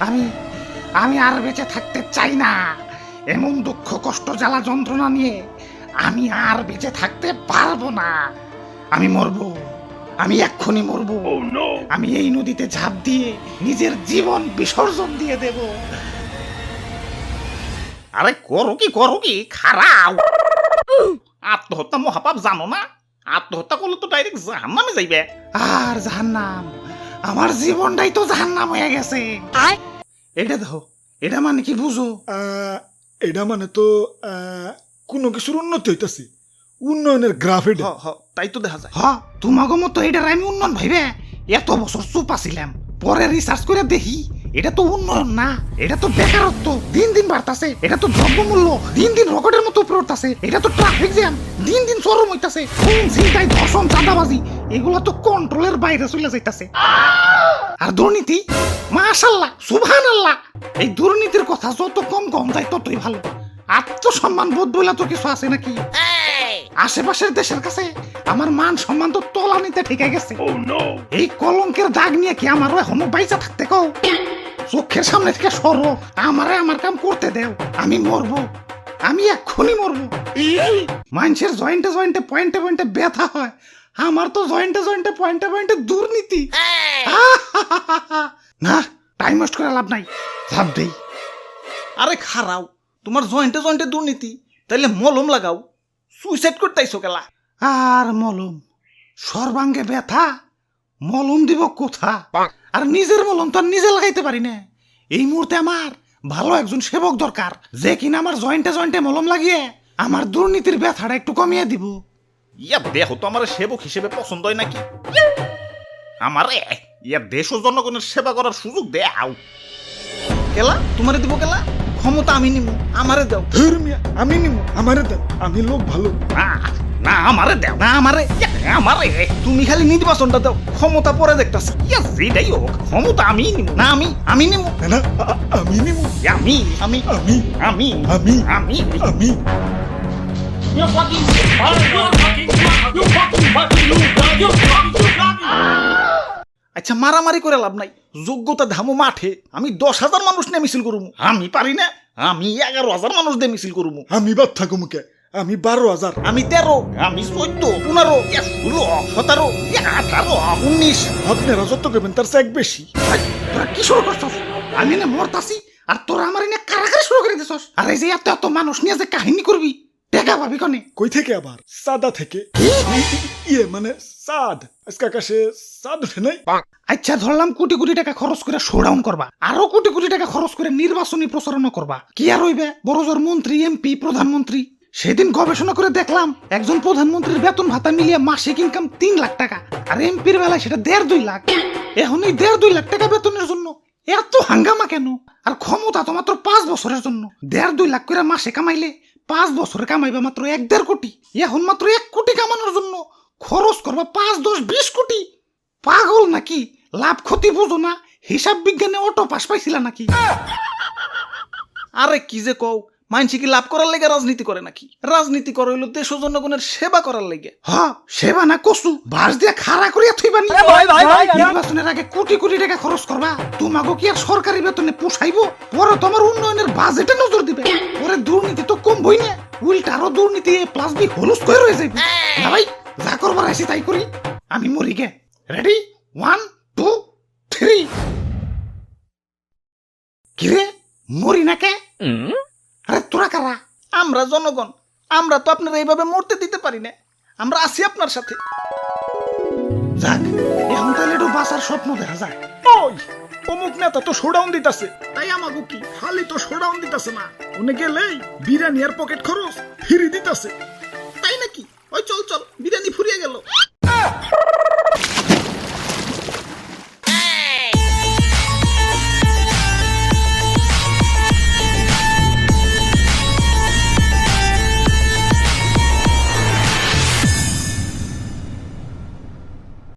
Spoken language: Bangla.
আমি আমি আর বেঁচে থাকতে চাই না। এমন দুঃখ কষ্ট জ্বালা যন্ত্রণা নিয়ে আমি আর বেঁচে থাকতে পারবো না। আমি মরবো, আমি এক্ষুনি মরবো। আমি এই নদীতে ঝাঁপ দিয়ে নিজের জীবন বিসর্জন দিয়ে দেব। আরে করো কি খারাপ। আত্মহত্যা মহাপাপ জানো না? আত্মহত্যা করলে তো ডাইরেক্ট জাহান্নামে যাইবে। আর জাহান্নাম, আমার জীবনটাই তো জাহান্নাম হয়ে গেছে। এটা দেখো, এটা মানে কি বুঝো? এটা মানে তো কোনো কিছুর উন্নতি হইতাছে, উন্নয়নের গ্রাফ। এটা তাই তো দেখা যায়। হ্যাঁ, তোমাকে মতো এটার আমি উন্নয়ন ভাইবে এত বছর চুপ আছিলাম, পরে রিসার্চ করে দেখি এটা তো উন্নয়ন না, এটা তো বেকারত্ব দিন দিন বাড়তাছে। এটা তো দ্রব্যমূল্য দিন দিন রকেটের মতো উপরে উঠতাছে। এটা তো ট্রাফিক জ্যাম দিন দিন চরম হইতাছে। খুন, ছিনতাই, ধর্ষণ, চাঁদাবাজি এগুলো তো কন্ট্রোলের বাইরে চলে যাইতাছে। আর দুর্নীতি, মাশাআল্লাহ, সুবহানাল্লাহ, এই দুর্নীতির কথা যত কম যায় ততই ভালো। আত্মসম্মান বোধ বলে তো কিছু আছে নাকি? আশেপাশের দেশের কাছে আমার মান সম্মান তো তলানিতে ঠেকে গেছে। এই কলঙ্কের দাগ নিয়ে কি আমারও এখনো বাইচা থাকতে কও? চোখের সামনে থেকে সরো, আমারে আমার কাম করতে দেও। আমি মরবো, আমি এক্ষুনি মরবো। মানুষের জয়েন্টে পয়েন্টে ব্যথা হয়, আমার তো জয়েন্টে পয়েন্টে দুর্নীতি। না, টাইম ওয়েস্ট করে লাভ নাই, ঝাঁপ দেই। আরে খারাও, তোমার জয়েন্টে দুর্নীতি, তাইলে মলম লাগাও। সুইসাইড করতেইছো কেলা? আর মলম, সর্বাঙ্গে ব্যথা, মলম দিব কোথা? আর নিজের মলম তো আর নিজে লাগাইতে পারি না। এই মুহূর্তে আমার ভালো একজন সেবক দরকার, যে কিনা আমার জয়েন্টে মলম লাগিয়ে আমার দুর্নীতির ব্যথাটা একটু কমিয়ে দিব। ইয়া দেহ তো আমার সেবক হিসেবে পছন্দ হয় নাকি? আমারে ইয়া দেশ ও জনগণের সেবা করার সুযোগ দেও। কেলা তোমারে দিব কেলা? ক্ষমতা আমি নিমু, আমারে দাও। ধর্মিয়া আমি নিমু, আমারে দাও। আমি লোক ভালো। না আমারে দাও, না আমারে তুমি খালি নির্বাচনটা দাও, ক্ষমতা পরে দেখতাছি। যেটাই হোক ক্ষমতা আমি নিমু, না আমি নিমু, না আমি নিমু, আমি আমি আমি আমি আমি আমি আমি আচ্ছা মারামারি করে লাভ নাই, যোগ্যতা ধামো মাঠে। আমি 10,000 মানুষ নিয়ে মিছিল করুমু। আমি পারি না, আমি 11,000 মানুষ দিয়ে মিছিল করুমু। আমি বাদ থাকো মুখে। আমি 12,000, আমি 13, আমি 14, 15, 16, 17, 18, 19। আপনারা যত করবেন তার চেয়ে বেশি। তোরা কি শুরু করছস? আমি না মরতাছি আর তোরা আমার এনে কারাগারে শুরু করে দিছস। আর এই যে এত মানুষ নিয়ে যে কাহিনী করবি, টাকা পাবি কনে? কই থেকে আবার? সাদা থেকে। ইয়ে মানে সাদ, আজকে আকাশে সাদ ওঠে নাই। আচ্ছা ধরলাম কোটি টাকা খরচ করে শোডাউন করবা, আরো কোটি টাকা খরচ করে নির্বাচনী প্রচারণা করবা। কি আর হইবে? বড়জোর মন্ত্রী, এমপি, প্রধানমন্ত্রী। সেদিন গবেষণা করে দেখলাম একজন প্রধানমন্ত্রীর বেতন ভাতা মিলিয়ে মাসিক ইনকাম 3 লাখ টাকা, আর এমপির বেলায় সেটা 1.5-2 লাখ। এখন এই 1.5-2 লাখ টাকা বেতনের জন্য এত হাঙ্গামা কেন? আর ক্ষমতা তো মাত্র 5 বছরের জন্য। 1.5-2 লাখ করে মাসে কামাইলে 5 বছরে কামাইবে মাত্র 1-1.5 কোটি। এখন মাত্র 1 কোটি কামানোর জন্য খরচ করবা 5, 10, 20 কোটি। পাগল নাকি? লাভ ক্ষতি বুঝো না? হিসাব বিজ্ঞানে অটো পাস পাইছিলা নাকি? আরে কি যে কও, মানসি কি লাভ করার লেগে রাজনীতি করে নাকি? রাজনীতি করে হইলো দেশ ও জনগণের সেবা করার লেগে। হ্যাঁ, সেবা না কসু বাস দিয়ে খাড়া করিয়া থইবানি। নির্বাচনের আগে কোটি টাকা খরচ করবা, তোমাকে কি আর সরকারি বেতনে পোষাইবো? পরে তোমার উন্নয়নের বাজেটে নজর দিবে। পরে দুর্নীতি তো কমবই না, উল্টা আরো দুর্নীতি +B হলুস করে রয়ে যাইবে। না ভাই, যা করবার আইছি তাই করি। আমি মরি গে। রেডি? 1, 2, 3। কিরে মরি না কে? আরে তোরা কারা? আমরা জনগণ, আমরা তো আপনারা এইভাবে মরতে দিতে পারি না। আমরা আছি আপনার সাথে। যাক, এখন তাহলে একটু বাঁচার স্বপ্ন দেখা যায়। ওই অমুক নেতা তো শোডাউন দিতাছে, তাই আমাকে কি খালি তো শোডাউন দিতাছে না, উনি গেলেই বিরিয়ানি আর পকেট খরচ ফ্রি দিতাছে।